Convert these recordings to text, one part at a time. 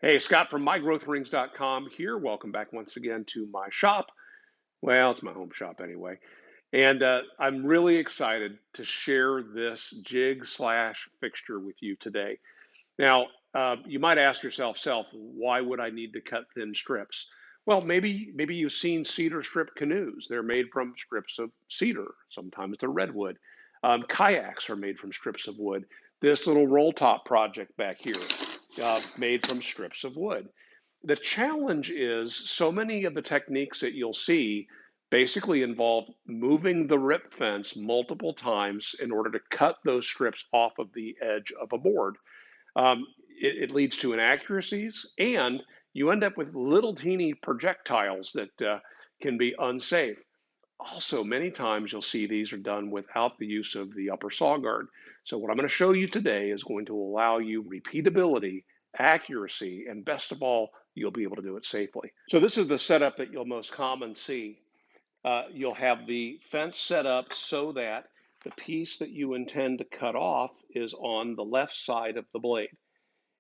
Hey, Scott from MyGrowthRings.com here. Welcome back once again to my shop. Well, it's my home shop anyway. And I'm really excited to share this jig slash fixture with you today. Now, you might ask yourself, why would I need to cut thin strips? Well, maybe you've seen cedar strip canoes. They're made from strips of cedar. Sometimes they're redwood. Kayaks are made from strips of wood. This little roll top project back here, made from strips of wood. The challenge is so many of the techniques that you'll see basically involve moving the rip fence multiple times in order to cut those strips off of the edge of a board. It leads to inaccuracies, and you end up with little teeny projectiles that can be unsafe. Also, many times you'll see these are done without the use of the upper saw guard. So what I'm going to show you today is going to allow you repeatability, accuracy, and best of all, you'll be able to do it safely. So this is the setup that you'll most common see. You'll have the fence set up so that the piece that you intend to cut off is on the left side of the blade.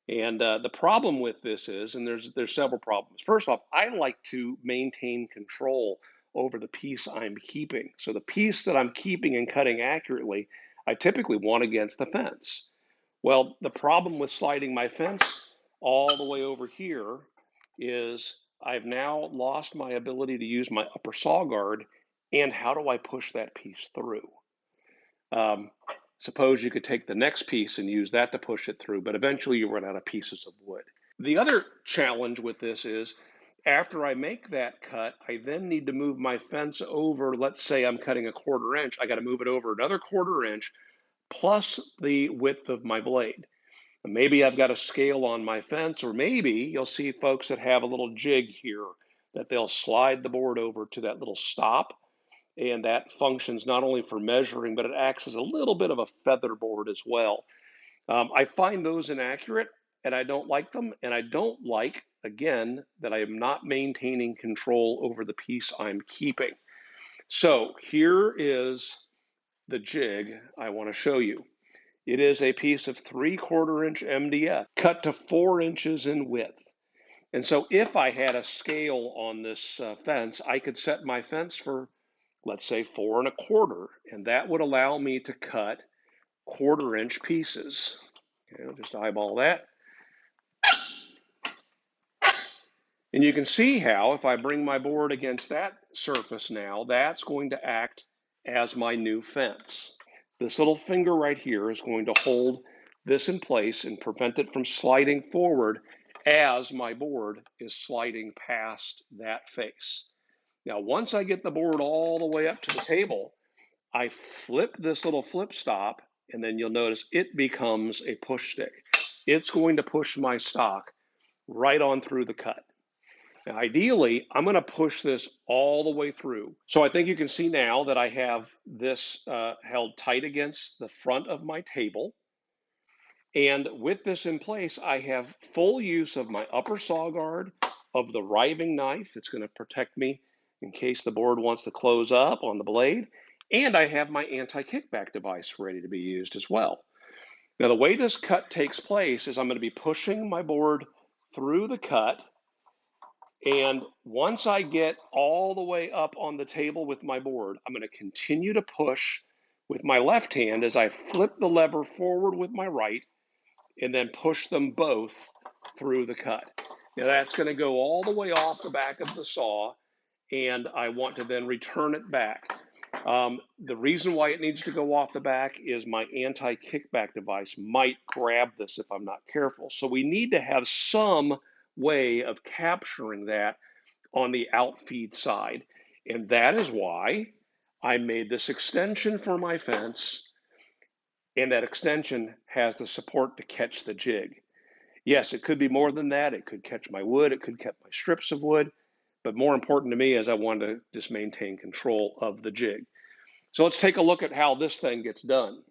And the problem with this is, and there's several problems. First off, I like to maintain control over the piece I'm keeping. So the piece that I'm keeping and cutting accurately, I typically want against the fence. Well, the problem with sliding my fence all the way over here is I've now lost my ability to use my upper saw guard. And how do I push that piece through? Um, Suppose you could take the next piece and use that to push it through, but eventually you run out of pieces of wood. The other challenge with this is after I make that cut, I then need to move my fence over. Let's say I'm cutting a 1/4 inch. I got to move it over another 1/4 inch plus the width of my blade. Maybe I've got a scale on my fence, or maybe you'll see folks that have a little jig here that they'll slide the board over to that little stop, and that functions not only for measuring, but it acts as a little bit of a feather board as well. I find those inaccurate, and I don't like them, and I don't like, again, that I am not maintaining control over the piece I'm keeping. So here is the jig I want to show you. It is a piece of 3/4 inch MDF cut to 4 inches in width. And so if I had a scale on this fence, I could set my fence for, let's say, 4 1/4, and that would allow me to cut 1/4 inch pieces. Okay, I'll just eyeball that. And you can see how if I bring my board against that surface now, that's going to act as my new fence. This little finger right here is going to hold this in place and prevent it from sliding forward as my board is sliding past that face. Now, once I get the board all the way up to the table, I flip this little flip stop, and then you'll notice it becomes a push stick. It's going to push my stock right on through the cut. Now, ideally, I'm going to push this all the way through. So I think you can see now that I have this held tight against the front of my table. And with this in place, I have full use of my upper saw guard, of the riving knife. It's going to protect me in case the board wants to close up on the blade. And I have my anti-kickback device ready to be used as well. Now, the way this cut takes place is I'm going to be pushing my board through the cut. And once I get all the way up on the table with my board, I'm going to continue to push with my left hand as I flip the lever forward with my right and then push them both through the cut. Now that's going to go all the way off the back of the saw, and I want to then return it back. The reason why it needs to go off the back is my anti-kickback device might grab this if I'm not careful. So we need to have some way of capturing that on the outfeed side. And that is why I made this extension for my fence, and that extension has the support to catch the jig. Yes, it could be more than that. It could catch my wood, it could catch my strips of wood, but more important to me is I wanted to just maintain control of the jig. So let's take a look at how this thing gets done.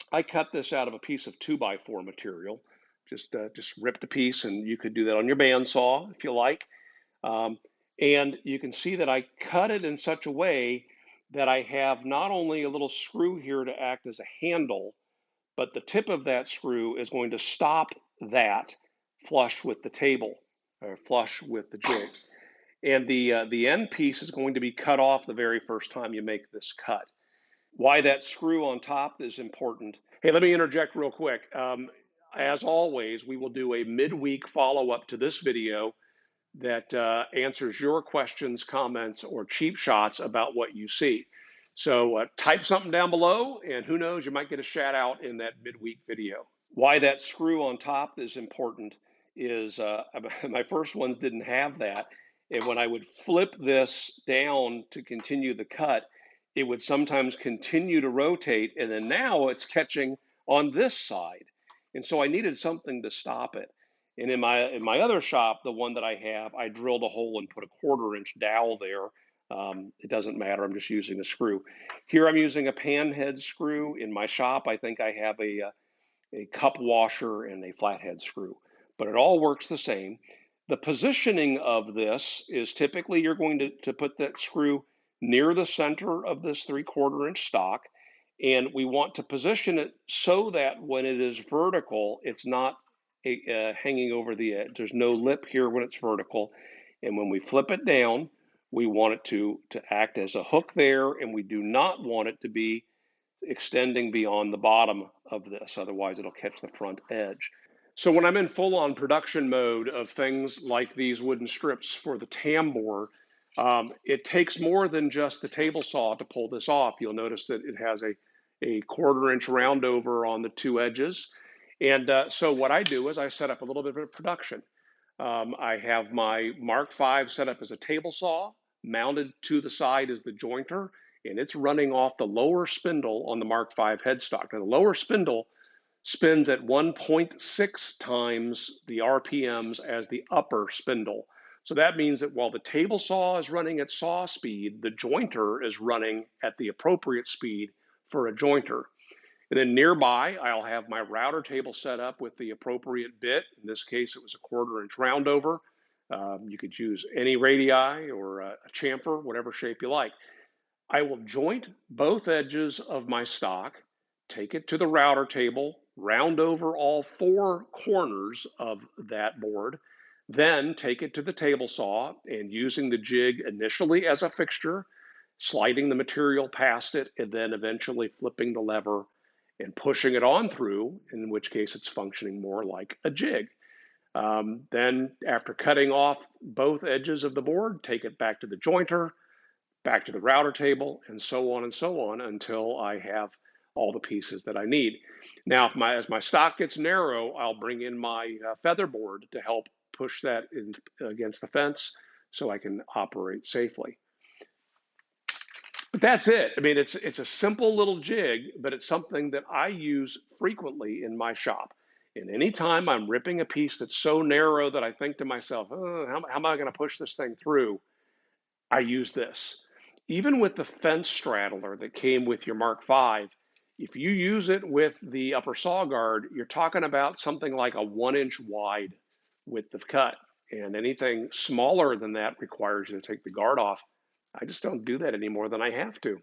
I cut this out of a piece of 2x4 material. Just ripped a piece, and you could do that on your bandsaw if you like. And you can see that I cut it in such a way that I have not only a little screw here to act as a handle, but the tip of that screw is going to stop that flush with the table or flush with the jig. And the end piece is going to be cut off the very first time you make this cut. Why that screw on top is important. Hey, let me interject real quick. As always, we will do a midweek follow-up to this video that answers your questions, comments, or cheap shots about what you see. So type something down below, and who knows, you might get a shout out in that midweek video. Why that screw on top is important is my first ones didn't have that. And when I would flip this down to continue the cut, it would sometimes continue to rotate. And then now it's catching on this side. And so I needed something to stop it. And in my other shop, the one that I have, I drilled a hole and put a 1/4-inch dowel there. It doesn't matter, I'm just using a screw. Here I'm using a pan head screw. In my shop, I think I have a cup washer and a flathead screw, but it all works the same. The positioning of this is typically you're going to put that screw near the center of this 3/4-inch stock, and we want to position it so that when it is vertical, it's not hanging over the edge. There's no lip here when it's vertical, and when we flip it down, we want it to act as a hook there, and we do not want it to be extending beyond the bottom of this, otherwise it'll catch the front edge. So when I'm in full-on production mode of things like these wooden strips for the Tambor, it takes more than just the table saw to pull this off. You'll notice that it has a 1/4-inch round over on the two edges. And so what I do is I set up a little bit of production. I have my Mark V set up as a table saw. Mounted to the side is the jointer, and it's running off the lower spindle on the Mark V headstock. Now, the lower spindle spins at 1.6 times the RPMs as the upper spindle. So that means that while the table saw is running at saw speed, the jointer is running at the appropriate speed for a jointer. And then nearby, I'll have my router table set up with the appropriate bit. In this case, it was a 1/4-inch roundover. You could use any radii or a chamfer, whatever shape you like. I will joint both edges of my stock, take it to the router table, round over all 4 corners of that board, then take it to the table saw and using the jig initially as a fixture, sliding the material past it, and then eventually flipping the lever and pushing it on through, in which case it's functioning more like a jig. Then after cutting off both edges of the board, take it back to the jointer, back to the router table, and so on until I have all the pieces that I need. Now, as my stock gets narrow, I'll bring in my feather board to help push that in against the fence so I can operate safely. But that's it. I mean, it's a simple little jig, but it's something that I use frequently in my shop. And anytime I'm ripping a piece that's so narrow that I think to myself, oh, how am I going to push this thing through? I use this. Even with the fence straddler that came with your Mark V, if you use it with the upper saw guard, you're talking about something like a 1-inch wide width of cut. And anything smaller than that requires you to take the guard off. I just don't do that any more than I have to.